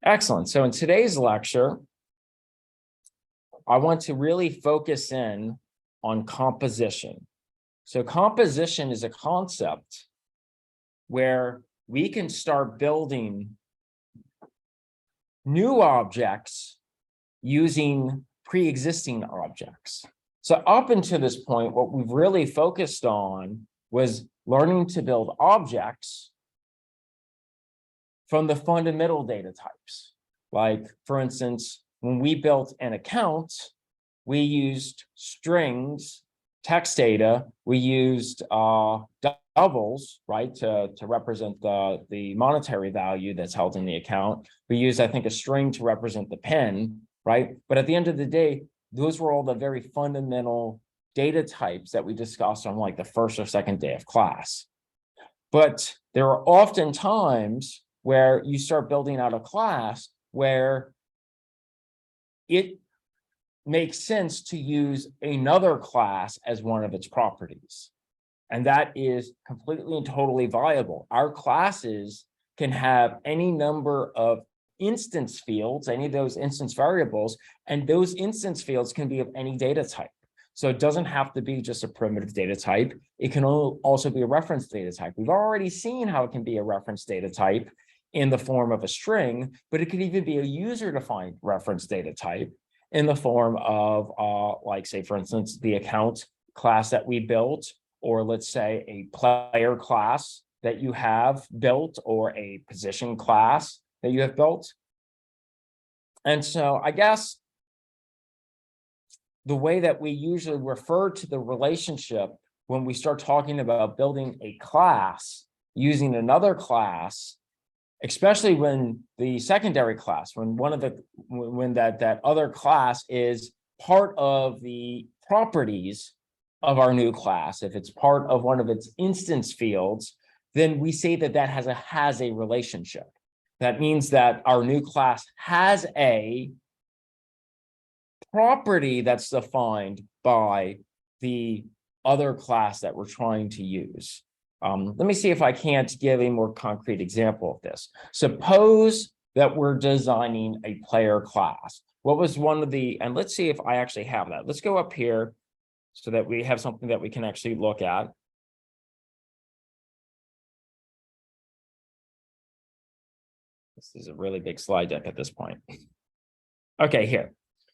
Excellent. So in today's lecture, I want to really focus in on composition. So composition is a concept where we can start building new objects using pre-existing objects. So up until this point, what we've really focused on was learning to build objects from the fundamental data types. Like, for instance, when we built an account, we used strings, text data, we used doubles, right, to represent the monetary value that's held in the account. We used, I think, a string to represent the pen, right? But at the end of the day, those were all the very fundamental data types that we discussed on like the first or second day of class. But there are often times where you start building out a class where it makes sense to use another class as one of its properties. And that is completely and totally viable. Our classes can have any number of instance fields, any of those instance variables, and those instance fields can be of any data type. So it doesn't have to be just a primitive data type. It can also be a reference data type. We've already seen how it can be a reference data type in the form of a string, but it could even be a user-defined reference data type in the form of, like, say, for instance, the account class that we built, or let's say a player class that you have built, or a position class that you have built. And so I guess the way that we usually refer to the relationship when we start talking about building a class using another class, especially when the secondary class, when that other class is part of the properties of our new class, if it's part of one of its instance fields, then we say that that has a relationship. That means that our new class has a property that's defined by the other class that we're trying to use. Let me see if I can't give a more concrete example of this. Suppose that we're designing a player class. What was one of the, and let's see if I actually have that. Let's go up here so that we have something that we can actually look at. This is a really big slide deck at this point. Okay, here.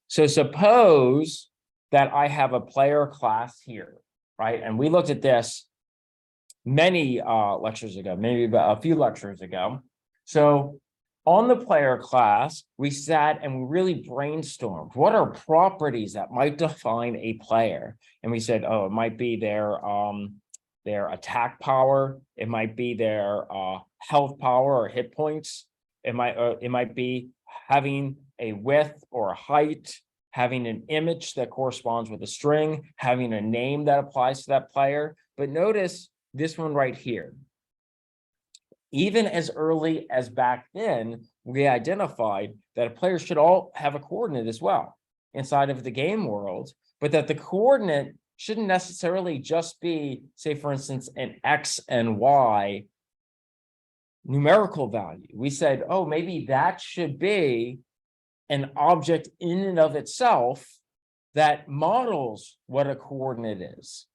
So suppose that I have a player class here, right? And we looked at this many lectures ago, maybe about a few lectures ago. So on the player class, we sat and we really brainstormed what are properties that might define a player. And we said, oh, it might be their attack power, it might be their health power or hit points, it might be having a width or a height, having an image that corresponds with a string, having a name that applies to that player. But notice this one right here. Even as early as back then, we identified that a player should all have a coordinate as well inside of the game world, but that the coordinate shouldn't necessarily just be, say, for instance, an X and Y numerical value. We said, oh, maybe that should be an object in and of itself that models what a coordinate is.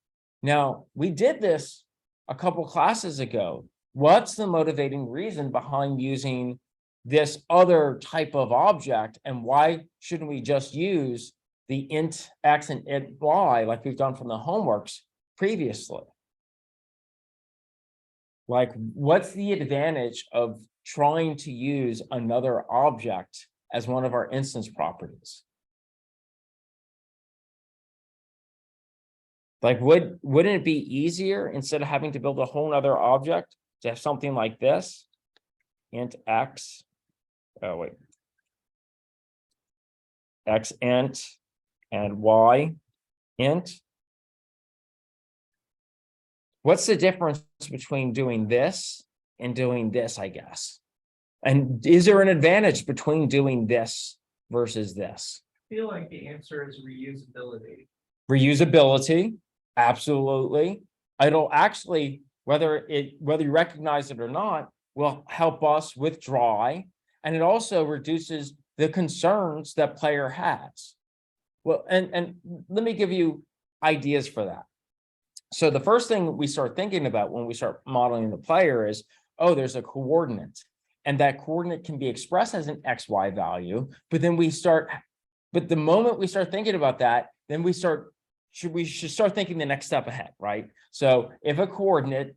Now, we did this a couple classes ago. What's the motivating reason behind using this other type of object, and why shouldn't we just use the int X and int Y like we've done from the homeworks previously? Like, what's the advantage of trying to use another object as one of our instance properties? Like, wouldn't it be easier, instead of having to build a whole other object, to have something like this? Int X, oh wait, X int and Y int. What's the difference between doing this and doing this, I guess? And is there an advantage between doing this versus this? I feel like the answer is reusability. Reusability, absolutely. It'll actually, whether you recognize it or not, will help us with dry. And it also reduces the concerns that player has. Well, and let me give you ideas for that. So the first thing we start thinking about when we start modeling the player is, oh, there's a coordinate. And that coordinate can be expressed as an XY value, but the moment we start thinking about that, then we should start thinking the next step ahead, right? So if a coordinate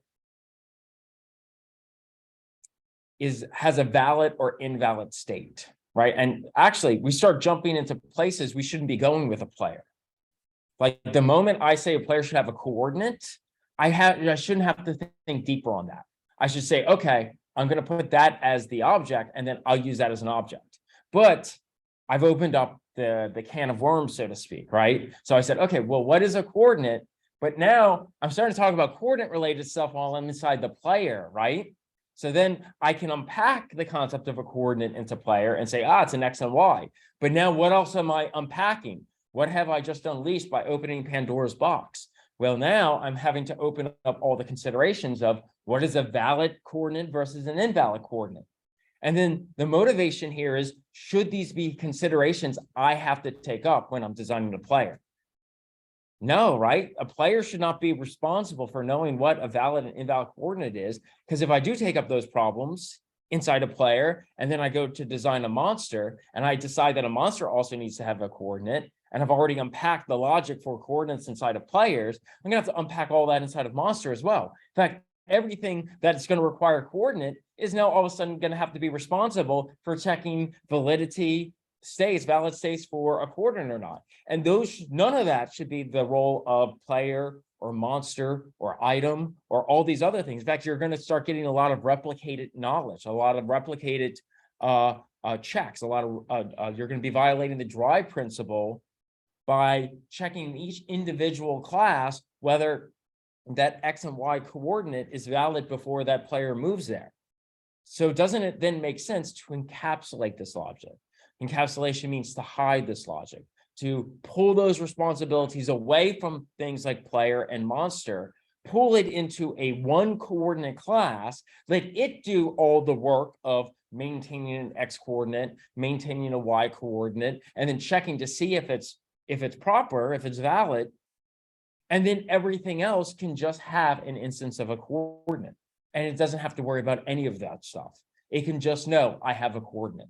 has a valid or invalid state, right? And actually, we start jumping into places we shouldn't be going with a player. Like the moment I say a player should have a coordinate, I shouldn't have to think deeper on that. I should say, okay, I'm going to put that as the object, and then I'll use that as an object. But I've opened up the can of worms, so to speak, right? So I said, okay, well, what is a coordinate? But now I'm starting to talk about coordinate related stuff while I'm inside the player, right? So then I can unpack the concept of a coordinate into player and say, it's an X and Y. But now what else am I unpacking? What have I just unleashed by opening Pandora's box? Well, now I'm having to open up all the considerations of what is a valid coordinate versus an invalid coordinate. And then the motivation here is, should these be considerations I have to take up when I'm designing a player? No, right? A player should not be responsible for knowing what a valid and invalid coordinate is, because if I do take up those problems inside a player, and then I go to design a monster, and I decide that a monster also needs to have a coordinate, and I've already unpacked the logic for coordinates inside of players, I'm gonna have to unpack all that inside of monster as well. In fact, everything that's going to require a coordinate is now all of a sudden going to have to be responsible for checking validity states, valid states for a coordinate or not. And none of that should be the role of player or monster or item or all these other things. In fact, you're going to start getting a lot of replicated knowledge, a lot of replicated checks, you're going to be violating the drive principle by checking each individual class whether that X and Y coordinate is valid before that player moves there. So doesn't it then make sense to encapsulate this logic? Encapsulation means to hide this logic, to pull those responsibilities away from things like player and monster, pull it into a one coordinate class, let it do all the work of maintaining an X coordinate, maintaining a Y coordinate, and then checking to see if it's proper, if it's valid. And then everything else can just have an instance of a coordinate. And it doesn't have to worry about any of that stuff. It can just know I have a coordinate.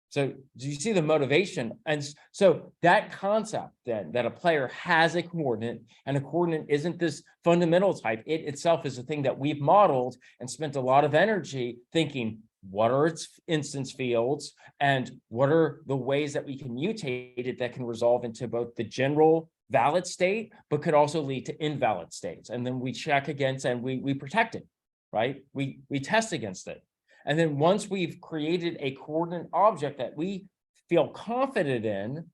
So do you see the motivation? And so that concept then that a player has a coordinate, and a coordinate isn't this fundamental type. It itself is a thing that we've modeled and spent a lot of energy thinking, what are its instance fields and what are the ways that we can mutate it that can resolve into both the general valid state, but could also lead to invalid states. And then we check against and we protect it, right? We test against it. And then once we've created a coordinate object that we feel confident in,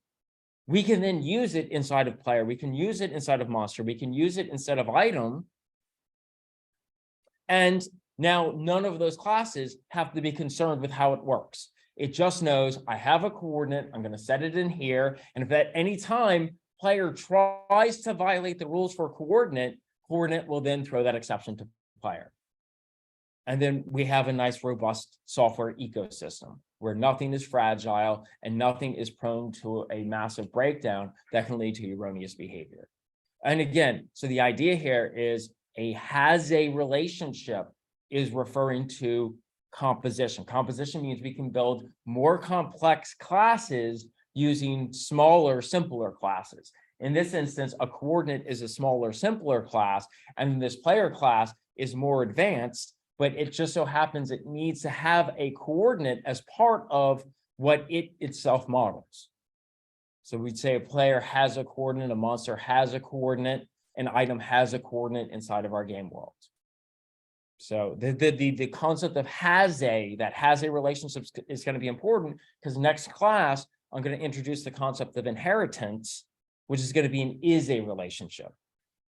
we can then use it inside of player. We can use it inside of monster. We can use it instead of item. And now none of those classes have to be concerned with how it works. It just knows I have a coordinate. I'm going to set it in here. And if at any time player tries to violate the rules for coordinate will then throw that exception to player. And then we have a nice, robust software ecosystem where nothing is fragile and nothing is prone to a massive breakdown that can lead to erroneous behavior. And again, so the idea here is a has a relationship is referring to composition. Composition means we can build more complex classes using smaller, simpler classes. In this instance, a coordinate is a smaller, simpler class, and this player class is more advanced, but it just so happens it needs to have a coordinate as part of what it itself models. So we'd say a player has a coordinate, a monster has a coordinate, an item has a coordinate inside of our game world. So the concept of that has a relationship is going to be important, because next class, I'm going to introduce the concept of inheritance, which is going to be an is a relationship.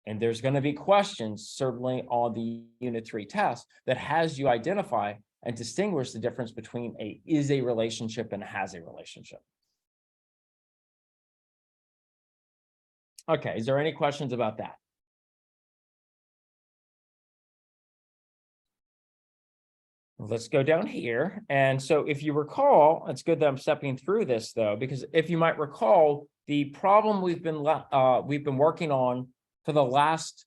And there's going to be questions, certainly on the Unit 3 test, that has you identify and distinguish the difference between a is a relationship and a has a relationship. Okay, is there any questions about that? Let's go down here. And so if you recall, it's good that I'm stepping through this though, because if you might recall, the problem we've been working on for the last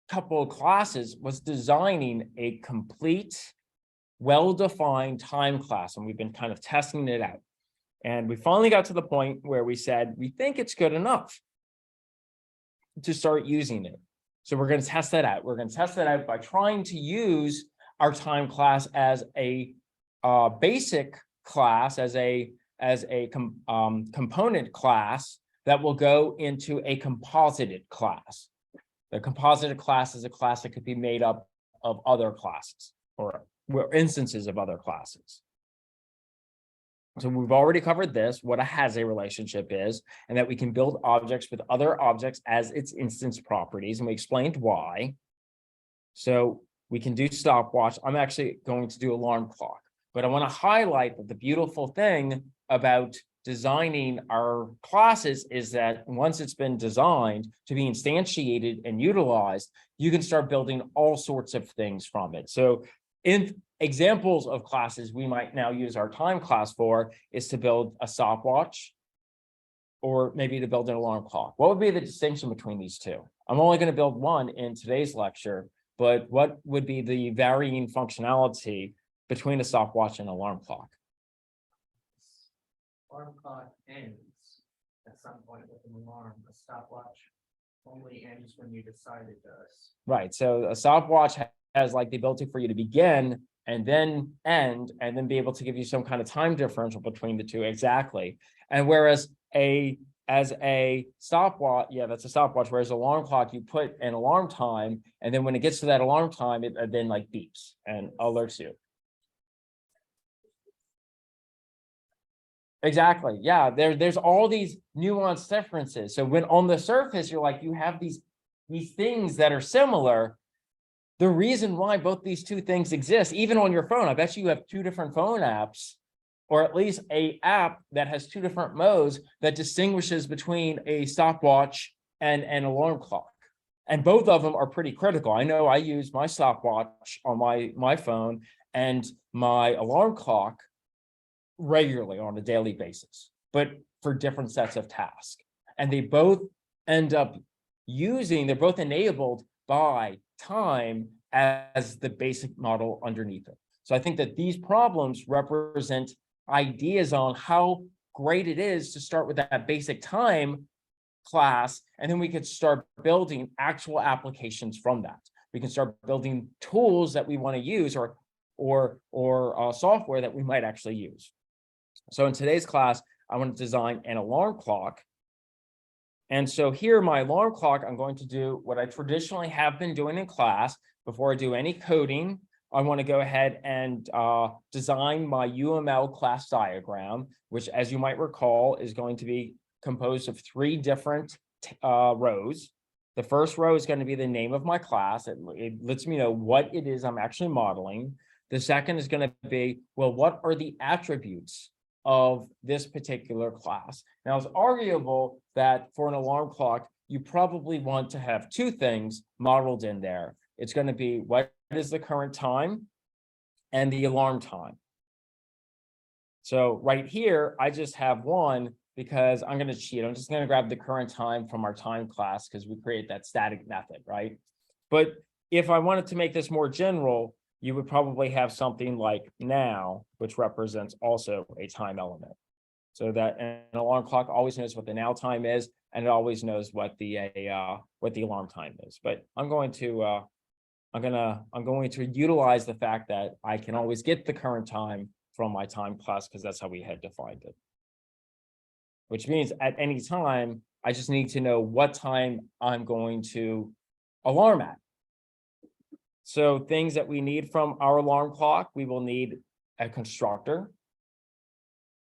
couple of classes was designing a complete, well-defined time class, and we've been kind of testing it out. And we finally got to the point where we said, we think it's good enough to start using it. So we're going to test that out. We're going to test that out by trying to use our time class as a basic class, as a component class that will go into a composited class. The composited class is a class that could be made up of other classes or instances of other classes. So we've already covered this, what a has a relationship is, and that we can build objects with other objects as its instance properties, and we explained why. So we can do stopwatch. I'm actually going to do alarm clock, but I want to highlight that the beautiful thing about designing our classes is that once it's been designed to be instantiated and utilized, you can start building all sorts of things from it. So in examples of classes we might now use our time class for is to build a stopwatch or maybe to build an alarm clock. What would be the distinction between these two? I'm only going to build one in today's lecture, but what would be the varying functionality between a stopwatch and alarm clock? Alarm clock ends at some point with an alarm. A stopwatch only ends when you decide it does. Right. So a stopwatch has like the ability for you to begin and then end, and then be able to give you some kind of time differential between the two. Exactly. And whereas as a stopwatch, yeah, that's a stopwatch. Whereas alarm clock, you put an alarm time, and then when it gets to that alarm time, it then like beeps and alerts you. Exactly. Yeah, there's all these nuanced differences. So when on the surface, you're like, you have these things that are similar. The reason why both these two things exist, even on your phone, I bet you have two different phone apps, or at least a app that has two different modes that distinguishes between a stopwatch and an alarm clock. And both of them are pretty critical. I know I use my stopwatch on my phone and my alarm clock regularly on a daily basis, but for different sets of tasks. And they both end up they're both enabled by time as the basic model underneath it. So I think that these problems represent ideas on how great it is to start with that basic time class, and then we could start building actual applications from that. We can start building tools that we want to use or software that we might actually use. So in today's class, I want to design an alarm clock. And so here, my alarm clock, I'm going to do what I traditionally have been doing in class. Before I do any coding, I want to go ahead and design my UML class diagram, which, as you might recall, is going to be composed of 3 different rows. The first row is going to be the name of my class. It lets me know what it is I'm actually modeling. The second is going to be, well, what are the attributes of this particular class? Now, it's arguable that for an alarm clock, you probably want to have 2 things modeled in there. It's going to be what is the current time and the alarm time. So right here, I just have one because I'm going to cheat. I'm just going to grab the current time from our time class because we create that static method, right? But if I wanted to make this more general, you would probably have something like now, which represents also a time element. So that an alarm clock always knows what the now time is, and it always knows what the alarm time is. But I'm going to utilize the fact that I can always get the current time from my time class because that's how we had defined it. Which means at any time, I just need to know what time I'm going to alarm at. So things that we need from our alarm clock, we will need a constructor.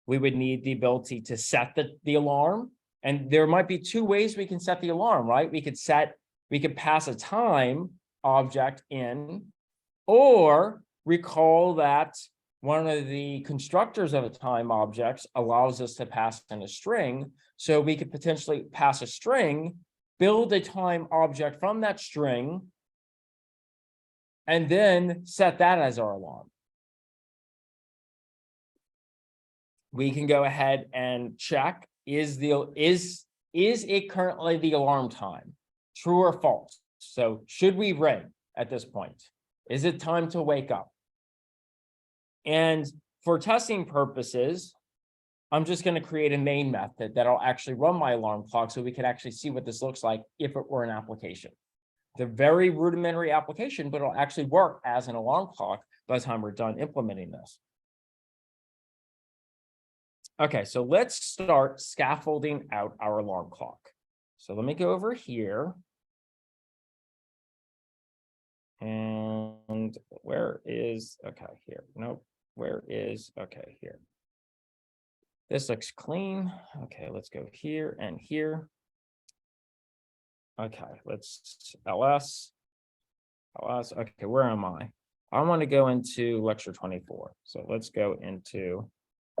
We would need the ability to set the alarm. And there might be 2 ways we can set the alarm, right? We could pass a time object in, or recall that one of the constructors of a time objects allows us to pass in a string. So we could potentially pass a string, build a time object from that string, and then set that as our alarm. we can go ahead and check, is it currently the alarm time? True or false? So should we ring at this point? Is it time to wake up? And for testing purposes, I'm just going to create a main method that'll actually run my alarm clock so we can actually see what this looks like if it were an application. The very rudimentary application, but it'll actually work as an alarm clock by the time we're done implementing this. Okay, so let's start scaffolding out our alarm clock. So let me go over here. And where is, okay, here, nope, where is, okay, here. This looks clean. Okay, let's go here and here. Okay, let's LS. Okay, where am I? I want to go into lecture 24. So let's go into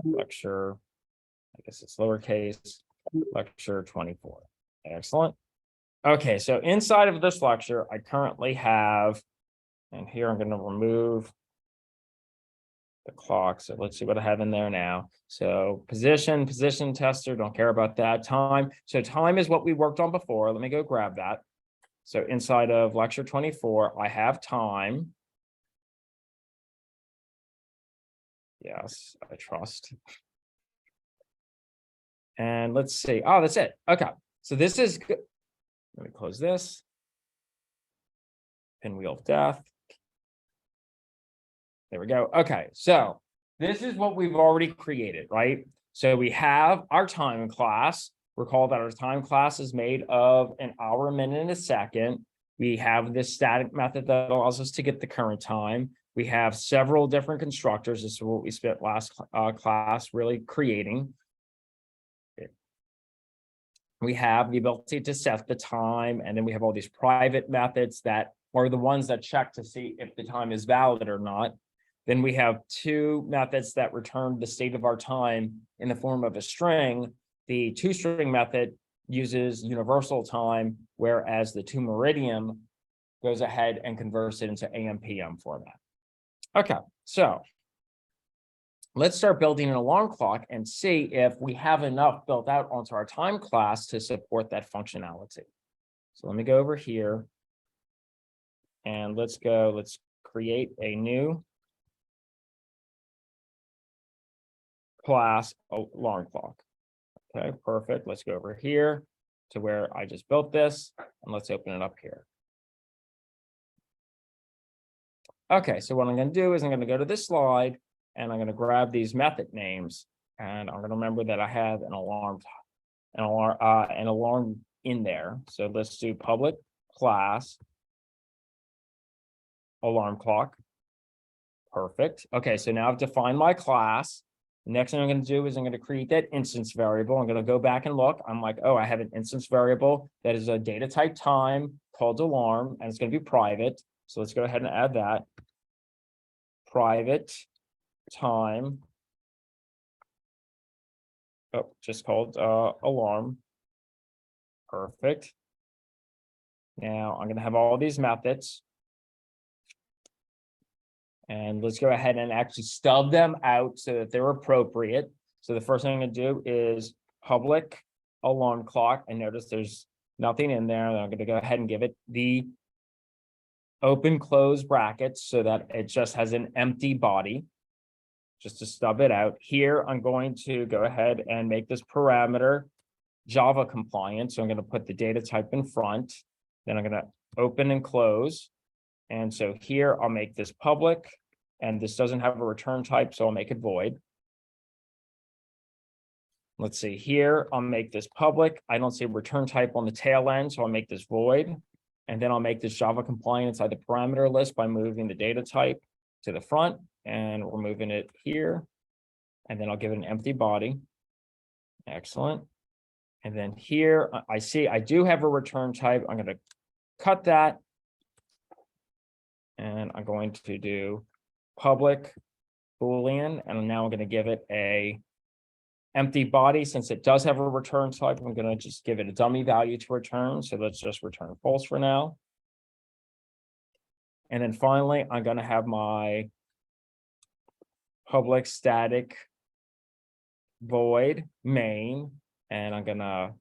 lecture, I guess it's lowercase, lecture 24. Excellent. Okay, so inside of this lecture, I currently have, and here I'm going to remove the clock. So let's see what I have in there now. So position tester, don't care about that. Time. So time is what we worked on before. Let me go grab that. So inside of lecture 24, I have time. Yes, I trust. And let's see. Oh, that's it. Okay. So this is good. Let me close this. Pinwheel of death. There we go. Okay. So this is what we've already created, right? So we have our time class. Recall that our time class is made of an hour, a minute, and a second. We have this static method that allows us to get the current time. We have several different constructors. This is what we spent last class really creating. We have the ability to set the time, and then we have all these private methods that are the ones that check to see if the time is valid or not. Then we have two methods that return the state of our time in the form of a string. The toString method uses universal time, whereas the toMeridian goes ahead and converts it into AM/PM format. Okay, so let's start building an alarm clock and see if we have enough built out onto our time class to support that functionality. So let me go over here and let's create a new class alarm clock. Okay, perfect. Let's go over here to where I just built this and let's open it up here. Okay, so what I'm going to do is I'm going to go to this slide and I'm going to grab these method names, and I'm going to remember that I have an alarm in there. So let's do public class alarm clock. Perfect. Okay, so now I've defined my class. The next thing I'm going to do is I'm going to create that instance variable. I'm going to go back and look. I'm like, oh, I have an instance variable that is a data type time called alarm, and it's going to be private. So let's go ahead and add that. Private time. Oh, just called alarm. Perfect. Now I'm going to have all these methods. And let's go ahead and actually stub them out so that they're appropriate. So the first thing I'm going to do is public alarm clock. And notice there's nothing in there. I'm going to go ahead and give it the open close brackets so that it just has an empty body, just to stub it out. Here, I'm going to go ahead and make this parameter Java compliant. So I'm going to put the data type in front. Then I'm going to open and close. And so here I'll make this public, and this doesn't have a return type, so I'll make it void. Let's see here, I'll make this public. I don't see a return type on the tail end, so I'll make this void. And then I'll make this Java compliant inside the parameter list by moving the data type to the front, and we're moving it here. And then I'll give it an empty body. Excellent. And then here I see I do have a return type. I'm going to cut that. And I'm going to do public Boolean, and now I'm going to give it a empty body. Since it does have a return type, I'm going to just give it a dummy value to return. So let's just return false for now. And then finally, I'm going to have my public static void main, and I'm gonna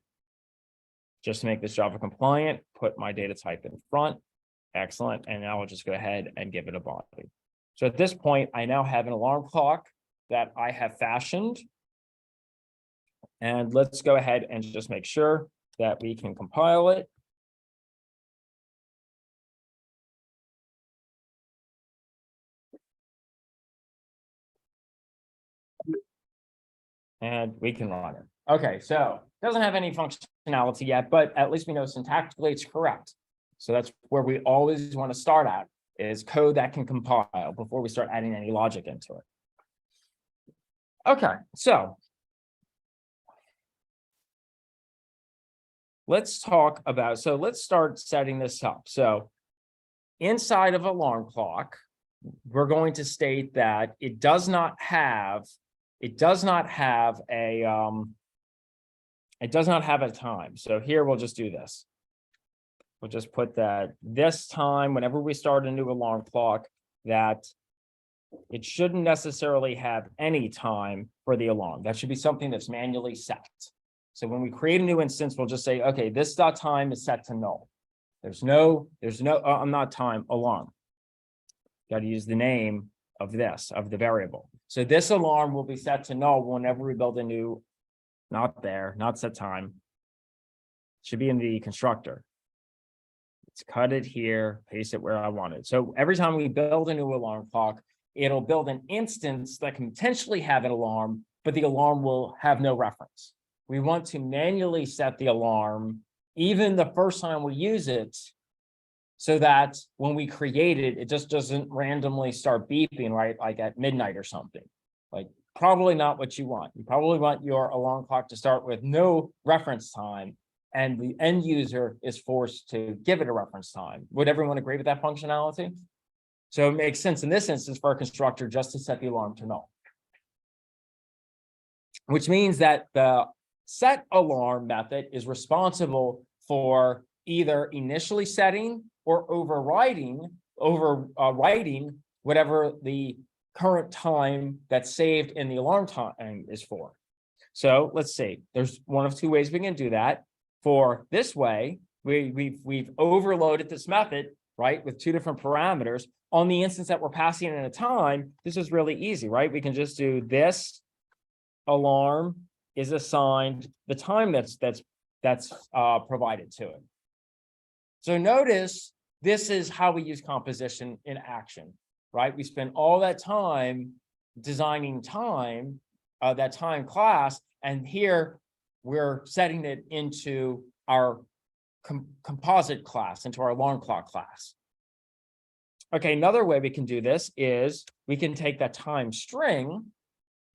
just make this Java compliant, put my data type in front. Excellent. And now I'll just go ahead and give it a body. So at this point, I now have an alarm clock that I have fashioned. And let's go ahead and just make sure that we can compile it. And we can run it. Okay, so it doesn't have any functionality yet, but at least we know syntactically it's correct. So that's where we always want to start at, is code that can compile before we start adding any logic into it. Okay, so let's talk about, so let's start setting this up. So inside of alarm clock, we're going to state that it does not have a time. So here we'll just do this. We'll just put that this time, whenever we start a new alarm clock, that it shouldn't necessarily have any time for the alarm. That should be something that's manually set. So when we create a new instance, we'll just say, okay, this dot time is set to null. There's no, I'm not time alarm. Got to use the name of this, of the variable. So this alarm will be set to null whenever we build a new, not set time. Should be in the constructor. Let's cut it here, paste it where I want it. So every time we build a new alarm clock, it'll build an instance that can potentially have an alarm, but the alarm will have no reference. We want to manually set the alarm, even the first time we use it, so that when we create it, it just doesn't randomly start beeping, right? Like at midnight or something. Like probably not what you want. You probably want your alarm clock to start with no reference time, and the end user is forced to give it a reference time. Would everyone agree with that functionality? So it makes sense in this instance for a constructor just to set the alarm to null. Which means that the set alarm method is responsible for either initially setting or overriding whatever the current time that's saved in the alarm time is for. So let's see, there's one of two ways we can do that. For this way, we've overloaded this method, right, with two different parameters. On the instance that we're passing in a time, this is really easy, right? We can just do this alarm is assigned the time that's provided to it. So notice this is how we use composition in action, right? We spend all that time designing time, that time class, and here we're setting it into our composite class, into our alarm clock class. Okay, another way we can do this is we can take that time string,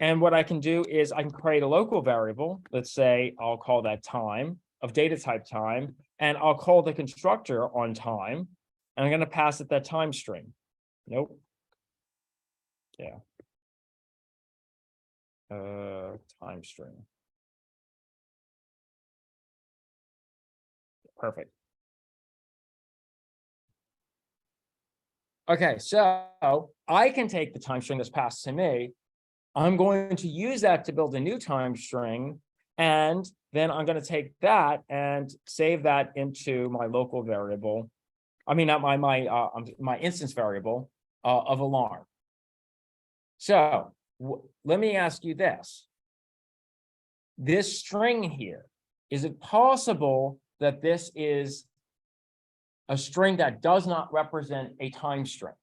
and what I can do is I can create a local variable. Let's say I'll call that time of data type time, and I'll call the constructor on time, and I'm going to pass it that time string. Nope. Yeah. Time string. Perfect. Okay, so I can take the time string that's passed to me. I'm going to use that to build a new time string, and then I'm going to take that and save that into my local variable. I mean, not my instance variable of alarm. So let me ask you this. This string here, is it possible that this is a string that does not represent a time string?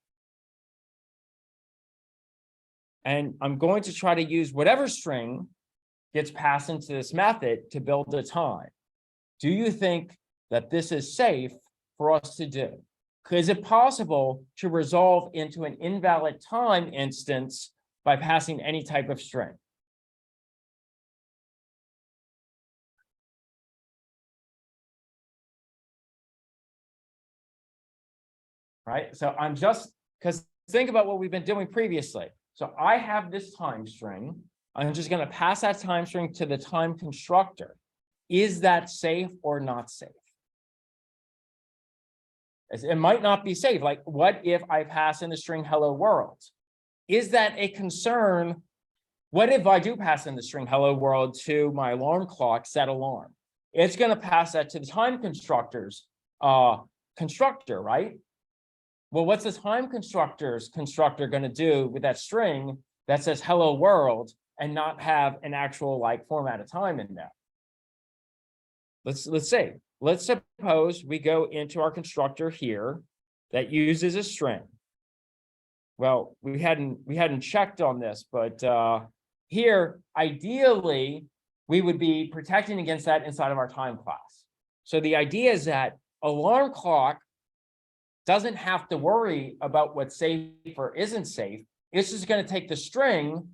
And I'm going to try to use whatever string gets passed into this method to build a time. Do you think that this is safe for us to do? Is it possible to resolve into an invalid time instance by passing any type of string? Right, so I'm just, because think about what we've been doing previously. So I have this time string. I'm just going to pass that time string to the time constructor. Is that safe or not safe? It might not be safe. Like, what if I pass in the string hello world? Is that a concern What if I do pass in the string hello world to my alarm clock set alarm? It's going to pass that to the time constructor's constructor, right? Well, what's the time constructor's constructor going to do with that string that says hello world and not have an actual like format of time in there? Let's say, let's suppose we go into our constructor here that uses a string. Well, we hadn't checked on this, but here, ideally, we would be protecting against that inside of our time class. So the idea is that alarm clock doesn't have to worry about what's safe or isn't safe. It's just going to take the string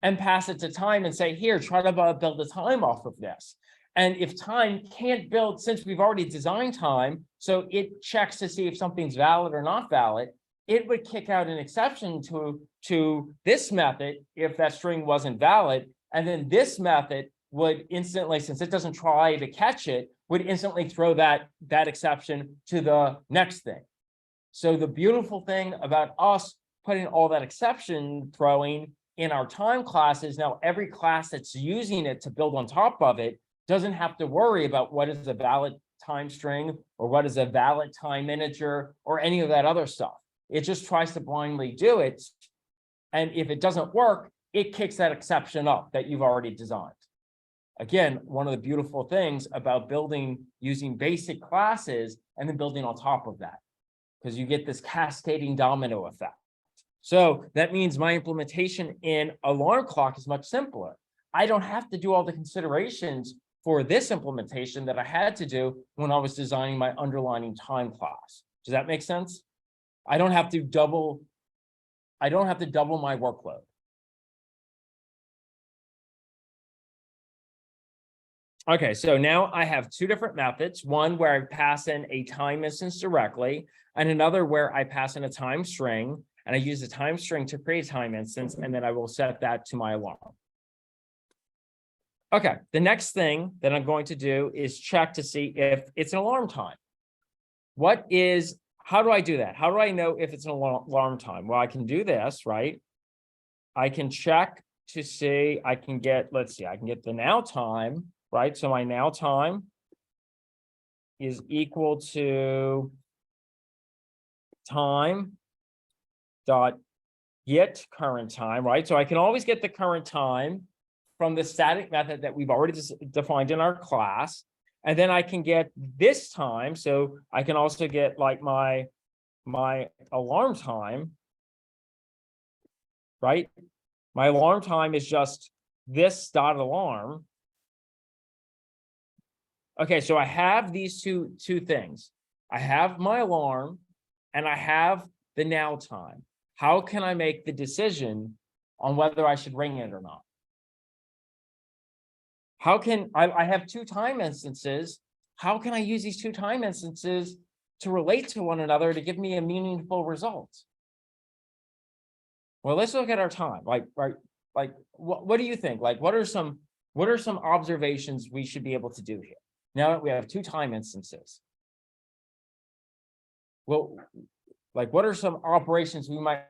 and pass it to time and say, here, try to build a time off of this. And if time can't build, since we've already designed time, so it checks to see if something's valid or not valid, it would kick out an exception to this method if that string wasn't valid. And then this method would instantly, since it doesn't try to catch it, would instantly throw that exception to the next thing. So the beautiful thing about us putting all that exception throwing in our time class is now every class that's using it to build on top of it doesn't have to worry about what is a valid time string or what is a valid time integer or any of that other stuff. It just tries to blindly do it. And if it doesn't work, it kicks that exception up that you've already designed. Again, one of the beautiful things about building using basic classes and then building on top of that, because you get this cascading domino effect. So that means my implementation in alarm clock is much simpler. I don't have to do all the considerations for this implementation that I had to do when I was designing my underlining time class. Does that make sense? I don't have to double my workload. Okay, so now I have two different methods, one where I pass in a time instance directly, and another where I pass in a time string, and I use the time string to create a time instance, and then I will set that to my alarm. Okay, the next thing that I'm going to do is check to see if it's an alarm time. How do I do that? How do I know if it's an alarm time? Well, I can do this, right? I can check to see, I can get the now time, right? So my now time is equal to time dot get current time, right? So I can always get the current time from the static method that we've already defined in our class. And then I can get this time. So I can also get like my alarm time, right? My alarm time is just this dot alarm. Okay, so I have these two things. I have my alarm and I have the now time. How can I make the decision on whether I should ring it or not? How can I have two time instances? How can I use these two time instances to relate to one another to give me a meaningful result? Well, let's look at our time. What do you think? Like, what are some observations we should be able to do here? Now that we have two time instances. Well, like, what are some operations we might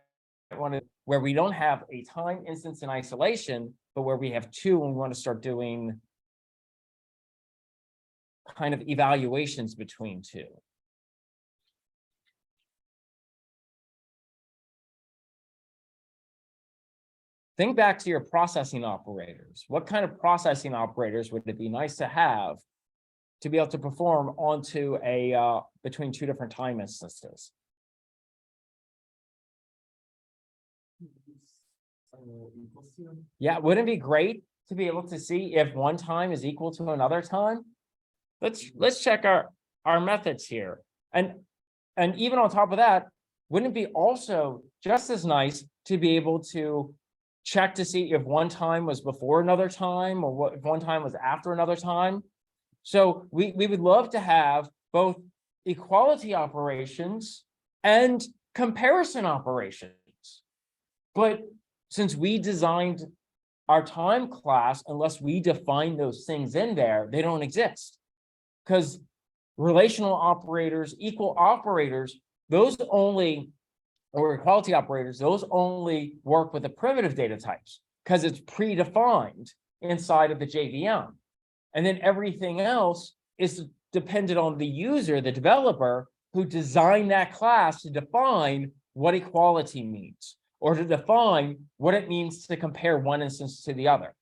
want to, where we don't have a time instance in isolation, but where we have two and we want to start doing kind of evaluations between two? Think back to your processing operators. What kind of processing operators would it be nice to have to be able to perform onto a between two different time instances? Yeah, wouldn't it be great to be able to see if one time is equal to another time? Let's check our methods here. And even on top of that, wouldn't it be also just as nice to be able to check to see if one time was before another time or if one time was after another time? So we would love to have both equality operations and comparison operations. But since we designed our time class, unless we define those things in there, they don't exist. Because relational operators, equal operators, those only, or equality operators, those only work with the primitive data types. because it's predefined inside of the JVM. And then everything else is dependent on the user, the developer, who designed that class to define what equality means, or to define what it means to compare one instance to the other.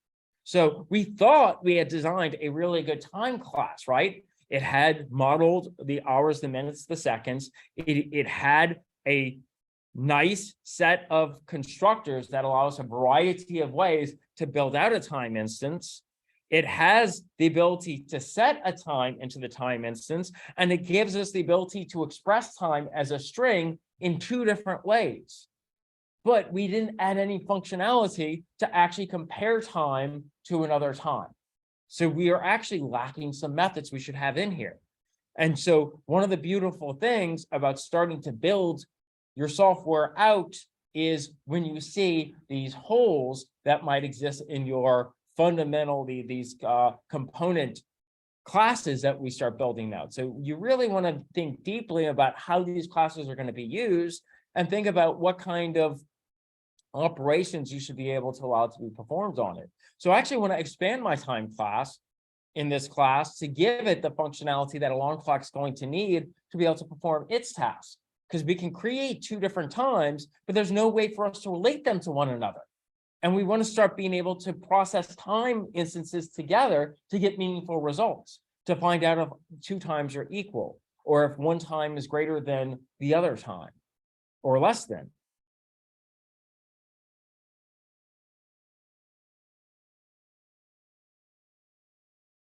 So we thought we had designed a really good time class, right? It had modeled the hours, the minutes, the seconds. It had a nice set of constructors that allow us a variety of ways to build out a time instance. It has the ability to set a time into the time instance, and it gives us the ability to express time as a string in two different ways. But we didn't add any functionality to actually compare time to another time. So we are actually lacking some methods we should have in here. And so one of the beautiful things about starting to build your software out is when you see these holes that might exist in your fundamentally these component classes that we start building out. So you really want to think deeply about how these classes are going to be used, and think about what kind of operations you should be able to allow to be performed on it. So I actually want to expand my time class in this class to give it the functionality that AlarmClock is going to need to be able to perform its task. Because we can create two different times, but there's no way for us to relate them to one another. And we want to start being able to process time instances together to get meaningful results, to find out if two times are equal, or if one time is greater than the other time, or less than.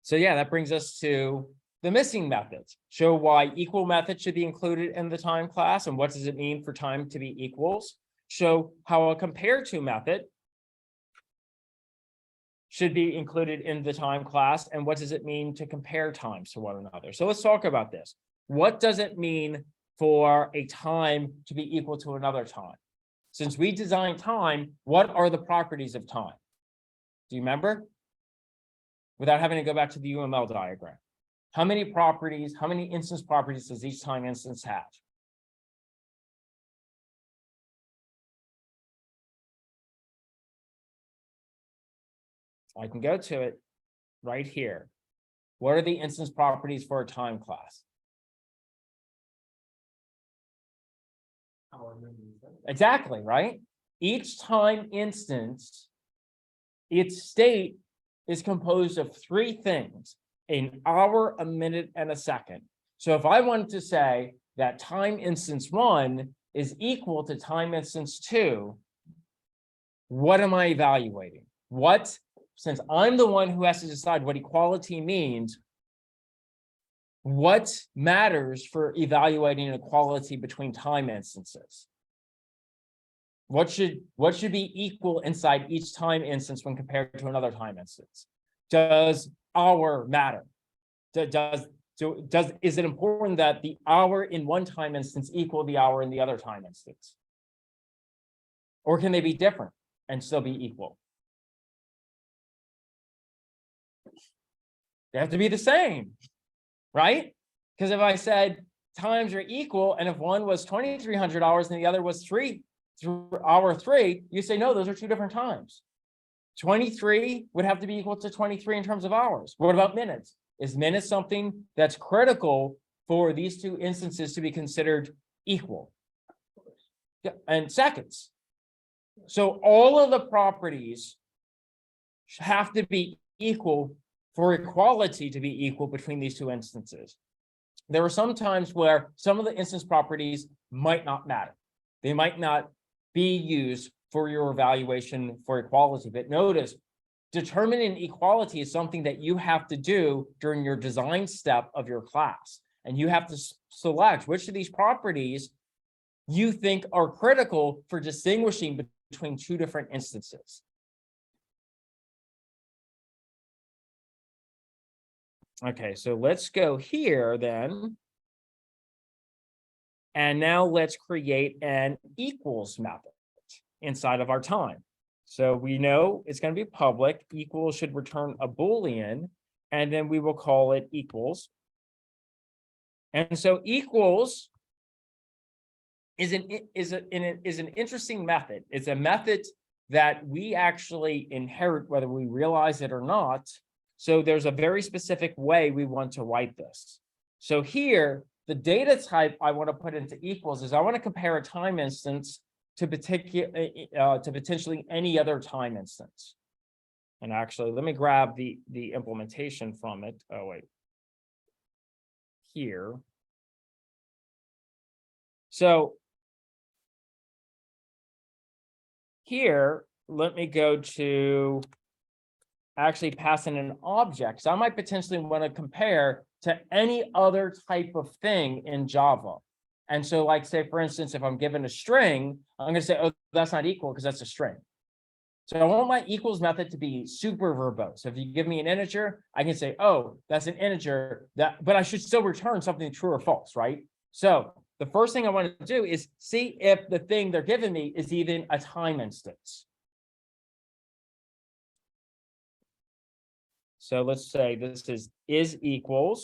So yeah, that brings us to the missing methods. Show why equal method should be included in the time class, and what does it mean for time to be equals. Show how a CompareTo method should be included in the time class, and what does it mean to compare times to one another. So let's talk about this. What does it mean for a time to be equal to another time? Since we designed time, what are the properties of time? Do you remember? Without having to go back to the UML diagram. How many properties, how many instance properties does each time instance have? I can go to it right here. What are the instance properties for a time class? Exactly, right? Each time instance, its state is composed of three things: an hour, a minute, and a second. So if I wanted to say that time instance 1 is equal to time instance 2, what am I evaluating? Since I'm the one who has to decide what equality means, what matters for evaluating equality between time instances? What should be equal inside each time instance when compared to another time instance? Does hour matter? Is it important that the hour in one time instance equal the hour in the other time instance? Or can they be different and still be equal? They have to be the same, right? Because if I said times are equal, and if one was 2,300 hours and the other was hour 3, you say, no, those are two different times. 23 would have to be equal to 23 in terms of hours. What about minutes? Is minutes something that's critical for these two instances to be considered equal? Yeah, and seconds. So all of the properties have to be equal for equality to be equal between these two instances. There are some times where some of the instance properties might not matter. They might not be used for your evaluation for equality. But notice, determining equality is something that you have to do during your design step of your class. And you have to select which of these properties you think are critical for distinguishing between two different instances. Okay, so let's go here then. And now let's create an equals method inside of our time. So we know it's going to be public. Equals should return a Boolean, and then we will call it equals. And so equals is an interesting method. It's a method that we actually inherit whether we realize it or not. So there's a very specific way we want to write this. So here, the data type I want to put into equals is I want to compare a time instance to potentially any other time instance. And actually, let me grab the implementation from it. Oh, wait. Here. So here, let me go to actually pass in an object. So I might potentially want to compare to any other type of thing in Java. And so like, say, for instance, if I'm given a string, I'm going to say, oh, that's not equal because that's a string. So I want my equals method to be super verbose. So if you give me an integer, I can say, oh, that's an integer, but I should still return something true or false, right? So the first thing I want to do is see if the thing they're giving me is even a time instance. So let's say this is equal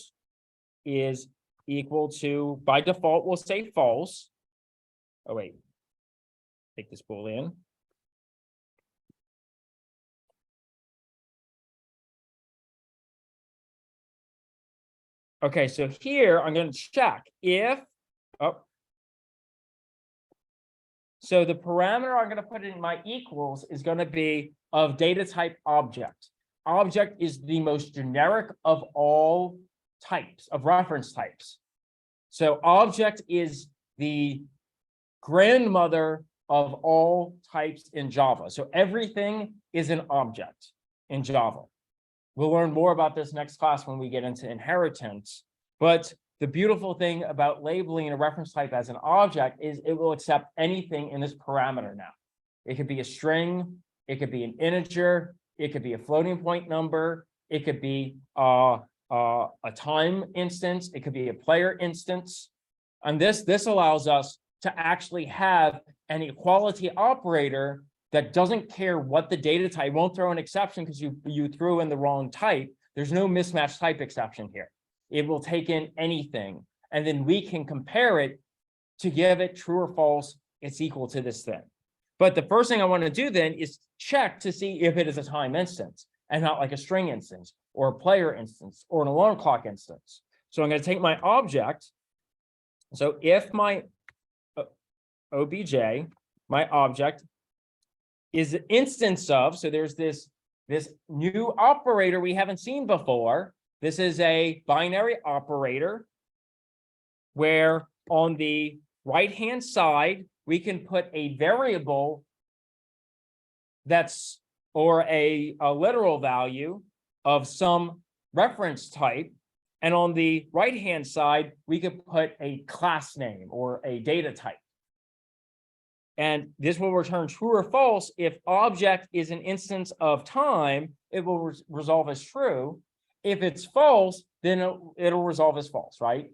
to, by default, we'll say false. Oh, wait. Take this Boolean. Okay, so here I'm going to check if, so the parameter I'm going to put in my equals is going to be of data type object. Object is the most generic of all types of reference types. So object is the grandmother of all types in Java. So everything is an object in Java. We'll learn more about this next class when we get into inheritance. But the beautiful thing about labeling a reference type as an object is it will accept anything in this parameter now. It could be a string, it could be an integer, it could be a floating point number, it could be a time instance, it could be a player instance. And this allows us to actually have an equality operator that doesn't care what the data type, won't throw an exception because you threw in the wrong type. There's no mismatch type exception here. It will take in anything, and then we can compare it to give it true or false. It's equal to this thing. But the first thing I want to do then is check to see if it is a time instance and not like a string instance or a player instance or an alarm clock instance. So I'm going to take my object. So if my obj, my object, is an instance of, so there's this new operator we haven't seen before. This is a binary operator where on the right-hand side, we can put a variable that's, or a literal value of some reference type. And on the right-hand side, we could put a class name or a data type. And this will return true or false. If object is an instance of time, it will resolve as true. If it's false, then it'll resolve as false, right?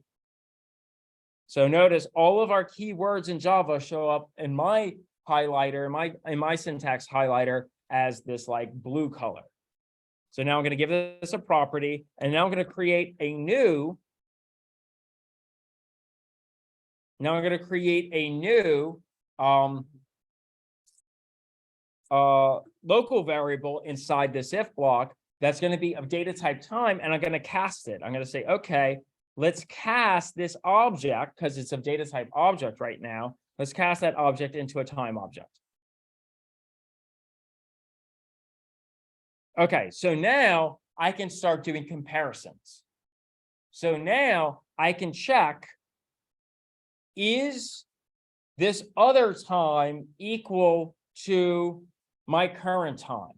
So notice all of our keywords in Java show up in my highlighter, in my syntax highlighter as this like blue color. So now I'm going to give this a property, and now I'm going to create a new. Now I'm going to create a new local variable inside this if block that's going to be of data type time, and I'm going to cast it. I'm going to say, okay, let's cast this object because it's of data type object right now. Let's cast that object into a time object. Okay, so now I can start doing comparisons. So now I can check, is this other time equal to my current time?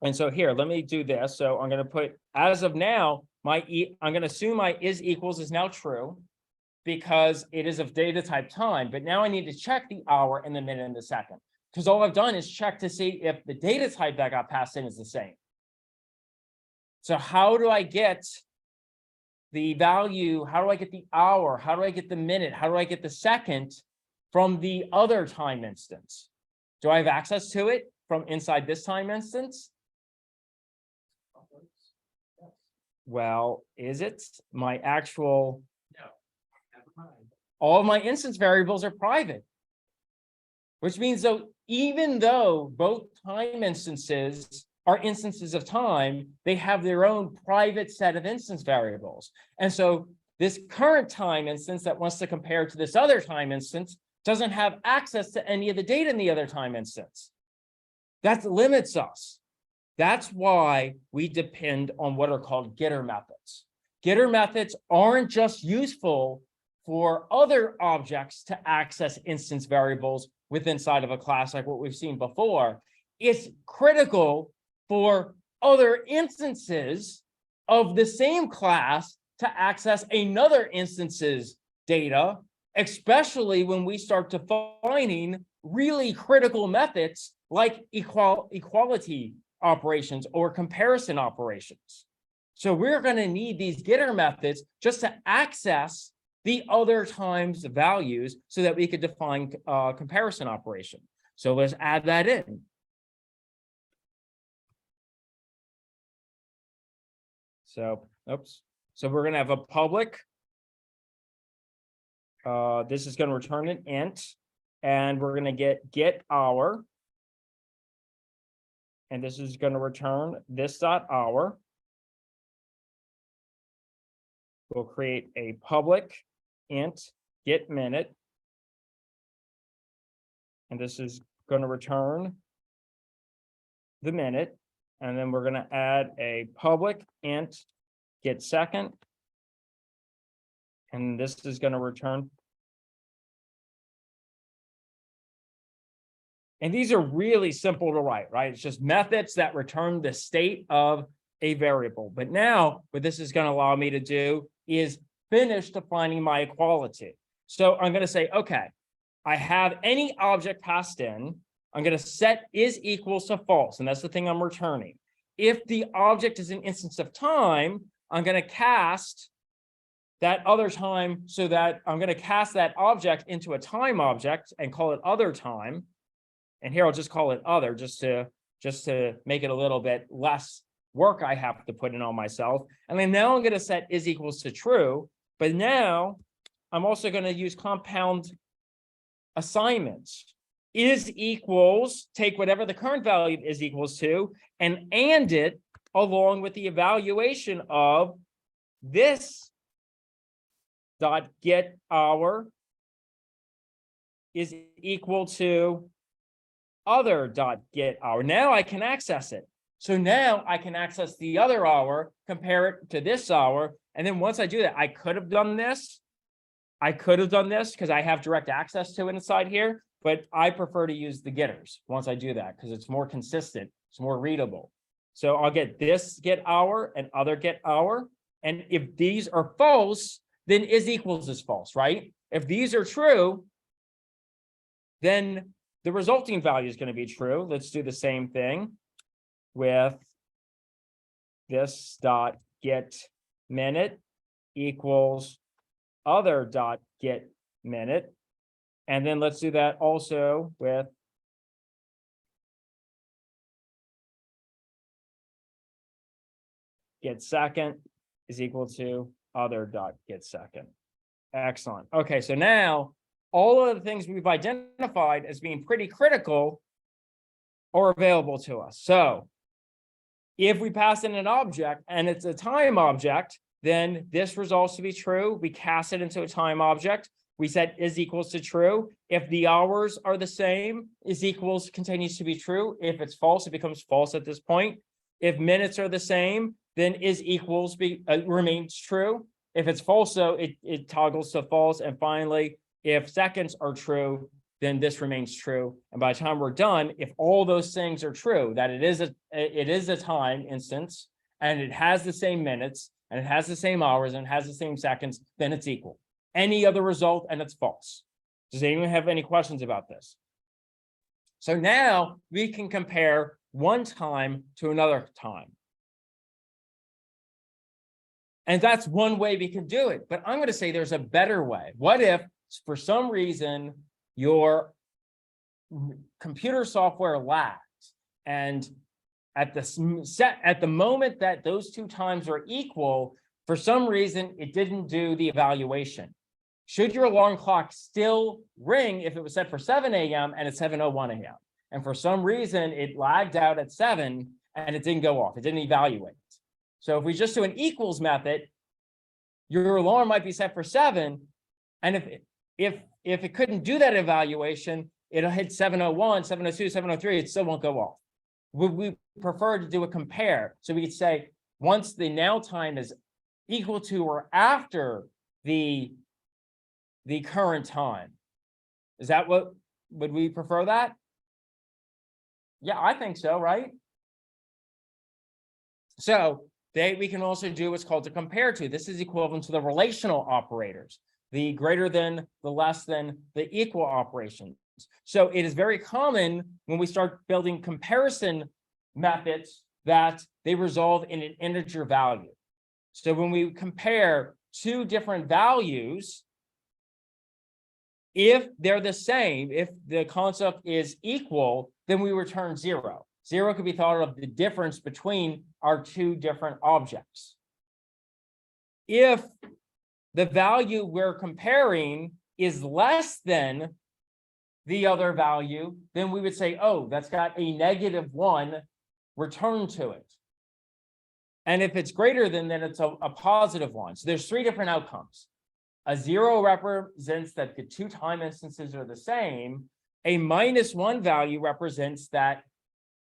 And so here, let me do this. So I'm going to put, as of now, I'm going to assume my is equals is now true because it is of data type time. But now I need to check the hour and the minute and the second, because all I've done is check to see if the data type that got passed in is the same. So how do I get the value? How do I get the hour? How do I get the minute? How do I get the second from the other time instance? Do I have access to it from inside this time instance? Well, is it my actual? No, never mind. All of my instance variables are private, which means though, even though both time instances are instances of time, they have their own private set of instance variables. And so this current time instance that wants to compare to this other time instance doesn't have access to any of the data in the other time instance. That limits us. That's why we depend on what are called getter methods. Getter methods aren't just useful for other objects to access instance variables within inside of a class like what we've seen before. It's critical for other instances of the same class to access another instance's data, especially when we start defining really critical methods like equality operations or comparison operations. So we're going to need these getter methods just to access the other times values so that we could define comparison operation. So let's add that in. So, oops. So we're going to have a public. This is going to return an int, and we're going to get hour. And this is going to return this dot hour. We'll create a public int get minute. And this is going to return the minute. And then we're going to add a public int get second. And this is going to return. And these are really simple to write, right? It's just methods that return the state of a variable. But now what this is going to allow me to do is finish defining my equality. So I'm going to say, okay, I have any object passed in. I'm going to set is equals to false. And that's the thing I'm returning. If the object is an instance of time, I'm going to cast that other time so that I'm going to cast that object into a time object and call it other time. And here I'll just call it other just to make it a little bit less work I have to put in on myself. And then now I'm going to set is equals to true. But now I'm also going to use compound assignments. Is equals, take whatever the current value is equals to, and it along with the evaluation of this dot get hour is equal to other dot get hour. Now I can access it. So now I can access the other hour, compare it to this hour. And then once I do that, I could have done this. I could have done this because I have direct access to it inside here, but I prefer to use the getters once I do that because it's more consistent. It's more readable. So I'll get this get hour and other get hour. And if these are false, then is equals is false, right? If these are true, then the resulting value is going to be true. Let's do the same thing with this dot get minute equals other dot get minute. And then let's do that also with get second is equal to other dot get second. Excellent. Okay, so now all of the things we've identified as being pretty critical are available to us. So if we pass in an object and it's a time object, then this resolves to be true. We cast it into a time object. We set is equals to true. If the hours are the same, is equals continues to be true. If it's false, it becomes false at this point. If minutes are the same, then is equals remains true. If it's false, so it toggles to false. And finally, if seconds are true, then this remains true. And by the time we're done, if all those things are true, that it is a time instance, and it has the same minutes, and it has the same hours, and it has the same seconds, then it's equal. Any other result, and it's false. Does anyone have any questions about this? So now we can compare one time to another time. And that's one way we can do it. But I'm going to say there's a better way. What if, for some reason, your computer software lags, and at the moment that those two times are equal, for some reason, it didn't do the evaluation. should your alarm clock still ring if it was set for 7 a.m. and it's 7:01 a.m.? And for some reason, it lagged out at 7 and it didn't go off. It didn't evaluate. So if we just do an equals method, your alarm might be set for 7. And if it couldn't do that evaluation, it'll hit 7:01, 7:02, 7:03, it still won't go off. Would we prefer to do a compare? So we could say once the now time is equal to or after the current time. Is that what, would we prefer that? Yeah, I think so, right? So we can also do what's called the CompareTo. This is equivalent to the relational operators, the greater than, the less than, the equal operations. So it is very common when we start building comparison methods that they resolve in an integer value. So when we compare two different values, if they're the same, if the concept is equal, then we return 0. 0 could be thought of the difference between our two different objects. If the value we're comparing is less than the other value, then we would say, oh, that's got a -1, return to it. And if it's greater than, then it's a +1. So there's 3 different outcomes. A 0 represents that the two time instances are the same. A -1 value represents that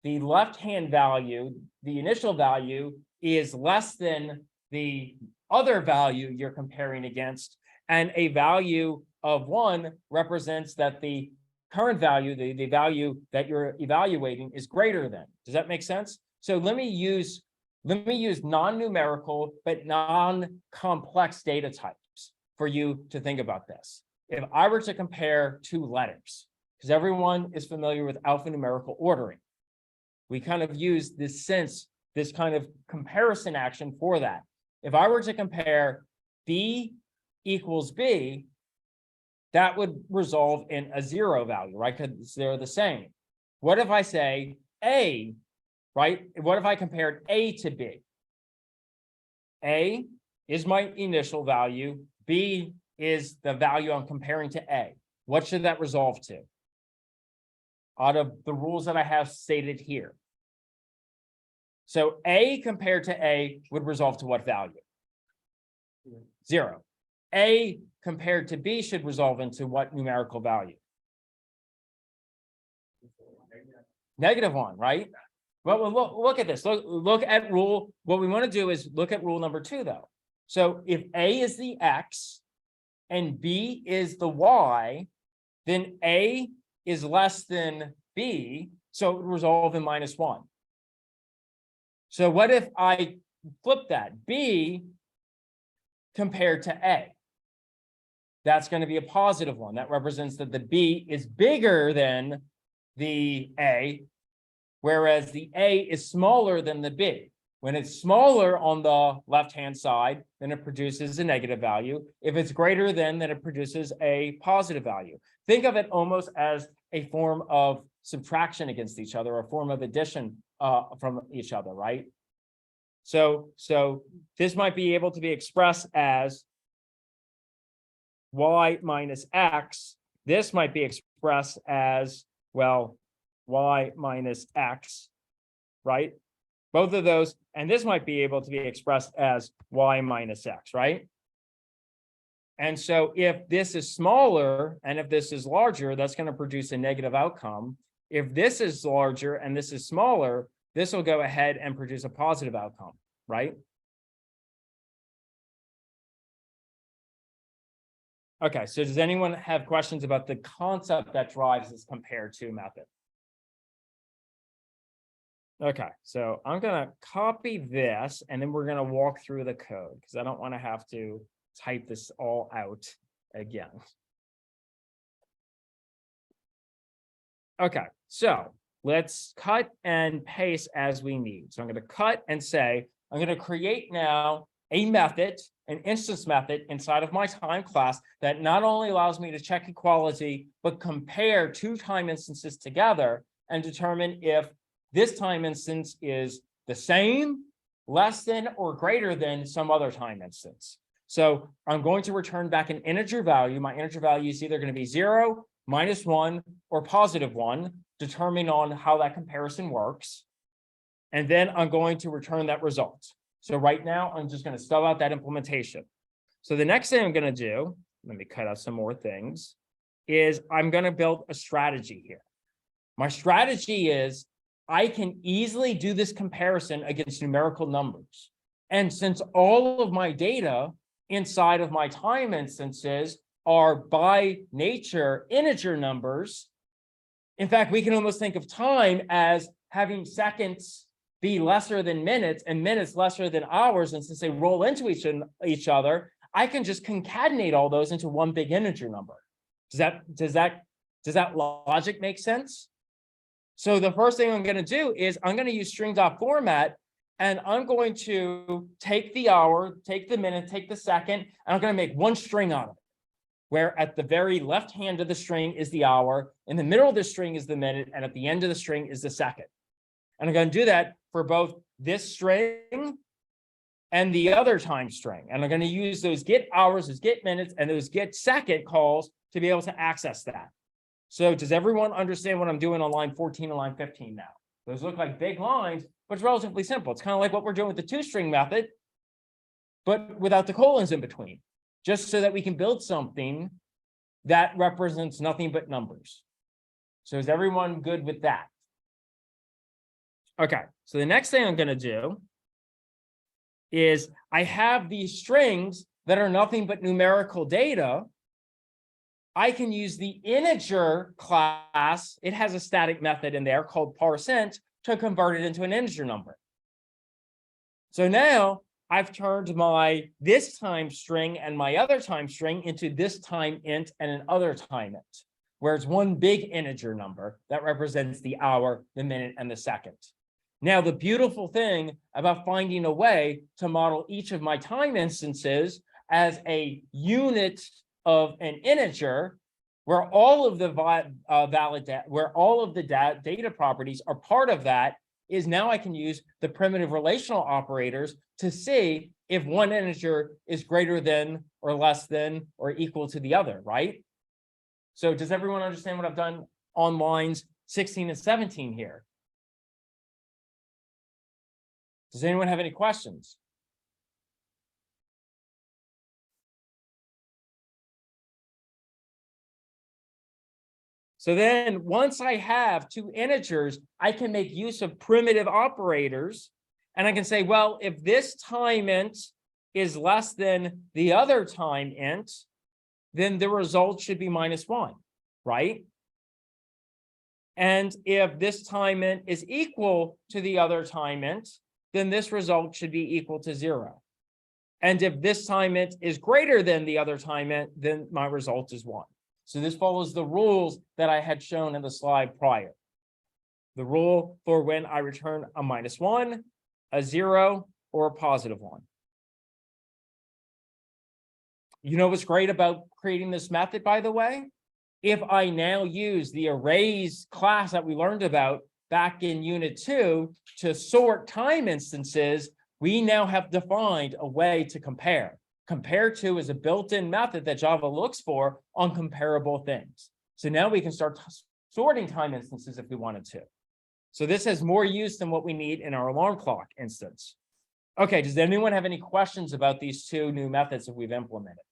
the left-hand value, the initial value, is less than the other value you're comparing against. And a value of 1 represents that the current value, the value that you're evaluating, is greater than. Does that make sense? So let me use non-numerical but non-complex data types for you to think about this. If I were to compare 2 letters, because everyone is familiar with alphanumerical ordering, we kind of use this kind of comparison action for that. If I were to compare B equals B, that would resolve in a 0 value, right? Because they're the same. What if I say A, right? What if I compared A to B? A is my initial value. B is the value I'm comparing to A. What should that resolve to? Out of the rules that I have stated here. So A compared to A would resolve to what value? 0. A compared to B should resolve into what numerical value? -1, right? Well, look at this. Look at rule. What we want to do is look at rule number 2, though. So if A is the X and B is the Y, then A is less than B, so it would resolve in -1. So what if I flip that? B compared to A. That's going to be a +1. That represents that the B is bigger than the A, whereas the A is smaller than the B. When it's smaller on the left-hand side, then it produces a negative value. If it's greater than, then it produces a positive value. Think of it almost as a form of subtraction against each other, a form of addition from each other, right? So this might be able to be expressed as y minus x. This might be expressed as, well, y minus x, right? Both of those, and this might be able to be expressed as y minus x, right? And so if this is smaller and if this is larger, that's going to produce a negative outcome. If this is larger and this is smaller, this will go ahead and produce a positive outcome, right? Okay, so does anyone have questions about the concept that drives this CompareTo method? Okay, so I'm going to copy this and then we're going to walk through the code because I don't want to have to type this all out again. Okay, so let's cut and paste as we need. So I'm going to cut and say, I'm going to create now a method, an instance method inside of my time class that not only allows me to check equality, but compare 2 time instances together and determine if this time instance is the same, less than, or greater than some other time instance. So I'm going to return back an integer value. My integer value is either going to be 0, -1, or +1, determining on how that comparison works. And then I'm going to return that result. So right now, I'm just going to stub out that implementation. So the next thing I'm going to do, let me cut out some more things, is I'm going to build a strategy here. My strategy is I can easily do this comparison against numerical numbers. And since all of my data inside of my time instances are by nature integer numbers, in fact, we can almost think of time as having seconds be lesser than minutes and minutes lesser than hours. And since they roll into each other, I can just concatenate all those into one big integer number. Does that logic make sense? So the first thing I'm going to do is I'm going to use string.format, and I'm going to take the hour, take the minute, take the second, and I'm going to make one string out of it, where at the very left hand of the string is the hour, in the middle of the string is the minute, and at the end of the string is the second. And I'm going to do that for both this string and the other time string. And I'm going to use those get hours, those get minutes, and those get second calls to be able to access that. So does everyone understand what I'm doing on line 14 and line 15 now? Those look like big lines, but it's relatively simple. It's kind of like what we're doing with the two-string method, but without the colons in between, just so that we can build something that represents nothing but numbers. So is everyone good with that? Okay, so the next thing I'm going to do is I have these strings that are nothing but numerical data. I can use the integer class. It has a static method in there called parseInt to convert it into an integer number. So now I've turned my this time string and my other time string into this time int and an other time int, where it's one big integer number that represents the hour, the minute, and the second. Now, the beautiful thing about finding a way to model each of my time instances as a unit of an integer, where all of the data properties are part of that, is now I can use the primitive relational operators to see if one integer is greater than or less than or equal to the other, right? So does everyone understand what I've done on lines 16 and 17 here? Does anyone have any questions? So then once I have two integers, I can make use of primitive operators. And I can say, well, if this time int is less than the other time int, then the result should be -1, right? And if this time int is equal to the other time int, then this result should be equal to 0. And if this time int is greater than the other time int, then my result is 1. So this follows the rules that I had shown in the slide prior. The rule for when I return a -1, a 0, or a +1. You know what's great about creating this method, by the way? If I now use the arrays class that we learned about back in Unit 2 to sort time instances, we now have defined a way to compare. CompareTo is a built-in method that Java looks for on comparable things. So now we can start sorting time instances if we wanted to. So this has more use than what we need in our alarm clock instance. Okay, does anyone have any questions about these two new methods that we've implemented?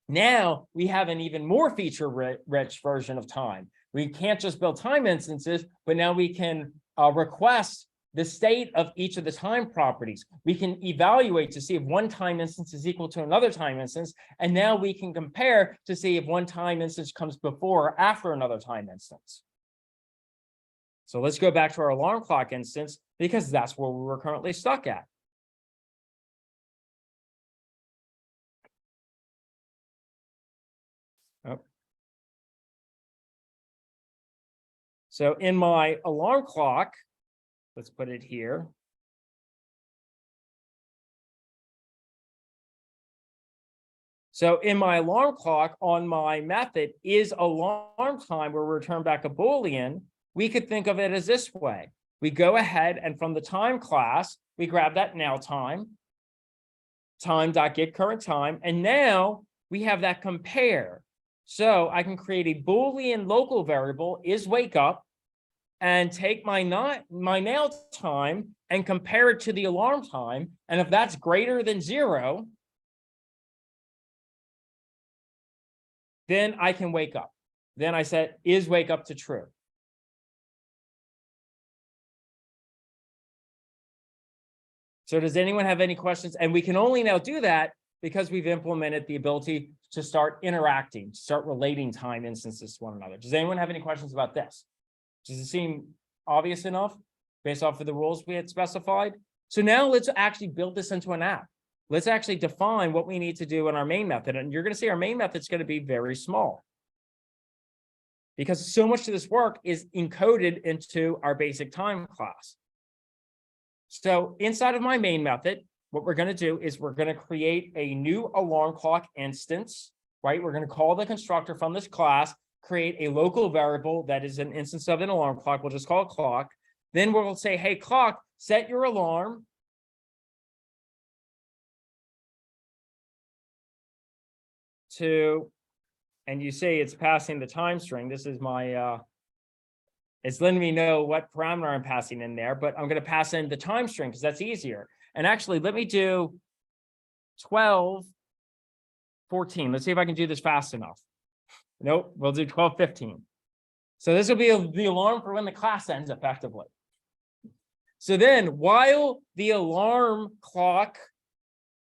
Now we have an even more feature-rich version of time. We can't just build time instances, but now we can request the state of each of the time properties. We can evaluate to see if one time instance is equal to another time instance. And now we can compare to see if one time instance comes before or after another time instance. So let's go back to our alarm clock instance, because that's where we're currently stuck at. Oh. So in my alarm clock, let's put it here. So in my alarm clock on my method is alarm time, where we return back a Boolean. We could think of it as this way. We go ahead and from the time class, we grab that now time. time dot get current time. And now we have that compare. So I can create a Boolean local variable is wake up and take my now time and compare it to the alarm time. And if that's greater than 0, then I can wake up. Then I said is wake up to true. So does anyone have any questions? And we can only now do that because we've implemented the ability to start interacting, start relating time instances to one another. Does anyone have any questions about this? Does it seem obvious enough based off of the rules we had specified? So now let's actually build this into an app. Let's actually define what we need to do in our main method. And you're going to see our main method is going to be very small, because so much of this work is encoded into our basic time class. So inside of my main method, what we're going to do is we're going to create a new alarm clock instance, right? We're going to call the constructor from this class, create a local variable that is an instance of an alarm clock. We'll just call it clock. Then we'll say, hey, clock, set your alarm to, and you say it's passing the time string. This is my, it's letting me know what parameter I'm passing in there, but I'm going to pass in the time string because that's easier. And actually, let me do 12:14. Let's see if I can do this fast enough. Nope, we'll do 12:15. So this will be the alarm for when the class ends effectively. So then while the alarm clock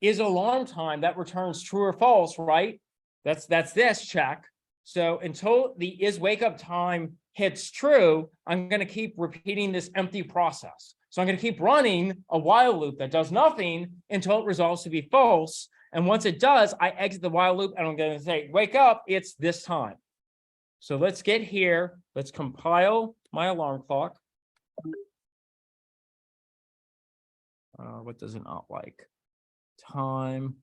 is alarm time, that returns true or false, right? That's this check. So until the is wake up time hits true, I'm going to keep repeating this empty process. So I'm going to keep running a while loop that does nothing until it resolves to be false. And once it does, I exit the while loop and I'm going to say, wake up, it's this time. So let's get here. Let's compile my alarm clock. What does it not like? Time.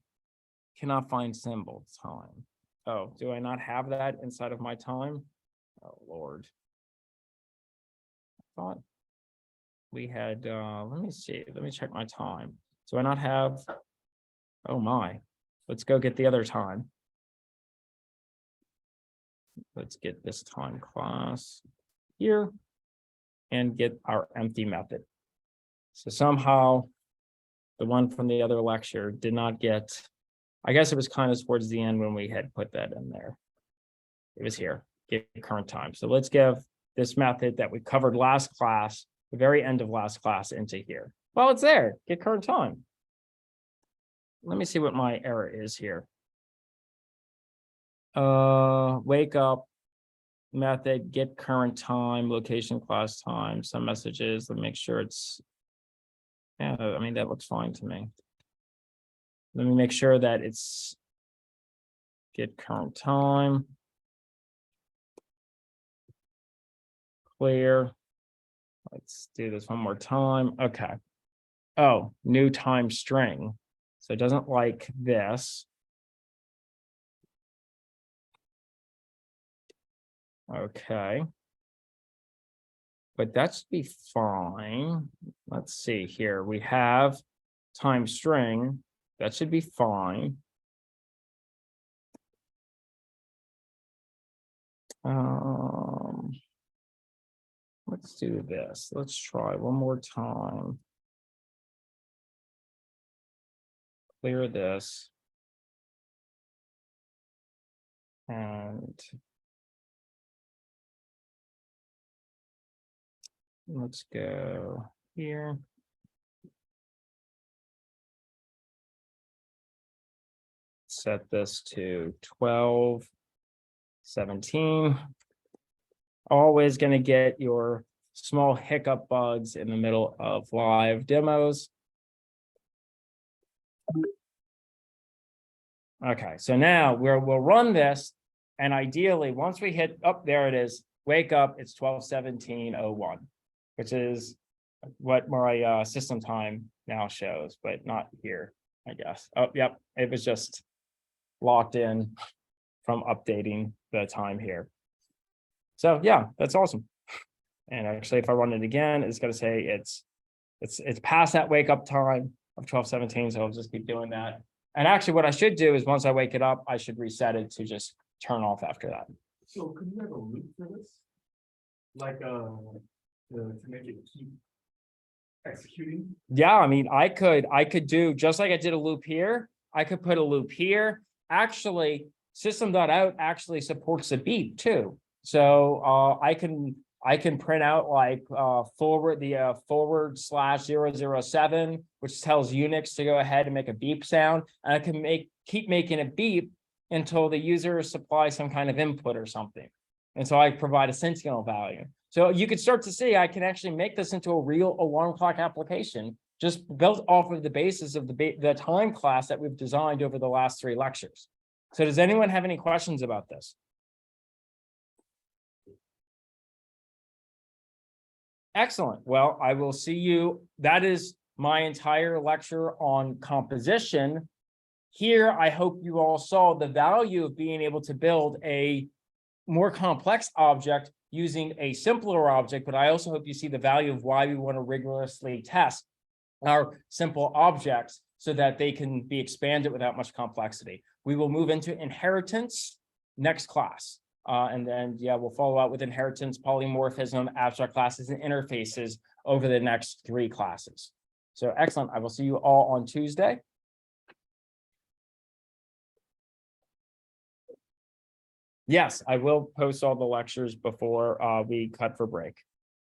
Cannot find symbol. Time. Oh, do I not have that inside of my time? Oh, Lord. I thought we had, let me see. Let me check my time. Do I not have? Oh, my. Let's go get the other time. Let's get this time class here and get our empty method. So somehow the one from the other lecture did not get, I guess it was kind of towards the end when we had put that in there. It was here, get current time. So let's give this method that we covered last class, the very end of last class, into here. Well, it's there, get current time. Let me see what my error is here. Wake up method, get current time, location class time, some messages. Let me make sure it's, yeah, I mean, that looks fine to me. Let me make sure that it's get current time. Clear. Let's do this one more time. Okay. Oh, new time string. So it doesn't like this. Okay. But that should be fine. Let's see here. We have time string. That should be fine. Let's do this. Let's try one more time. Clear this. And let's go here. Set this to 12:17. Always going to get your small hiccup bugs in the middle of live demos. Okay, so now we'll run this, and ideally, once we hit up, there it is, wake up, it's 12:17:01, which is what my system time now shows, but not here, I guess. Oh, yep, it was just locked in from updating the time here. So yeah, that's awesome. And actually, if I run it again, it's going to say it's past that wake up time of 12:17. So I'll just keep doing that. And actually, what I should do is once I wake it up, I should reset it to just turn off after that. So could you have a loop for this? Like, to make it keep executing? Yeah, I mean, I could do, just like I did a loop here, I could put a loop here. Actually, system.out actually supports the beep too. So I can print out like /007, which tells Unix to go ahead and make a beep sound. And I can keep making a beep until the user supplies some kind of input or something. And so I provide a sentinel value. So you can start to see I can actually make this into a real alarm clock application, just built off of the basis of the time class that we've designed over the last 3 lectures. So does anyone have any questions about this? Excellent. Well, I will see you. That is my entire lecture on composition. Here, I hope you all saw the value of being able to build a more complex object using a simpler object, but I also hope you see the value of why we want to rigorously test our simple objects so that they can be expanded without much complexity. We will move into inheritance next class. And then, yeah, we'll follow up with inheritance, polymorphism, abstract classes, and interfaces over the next 3 classes. So excellent. I will see you all on Tuesday. Yes, I will post all the lectures before we cut for break.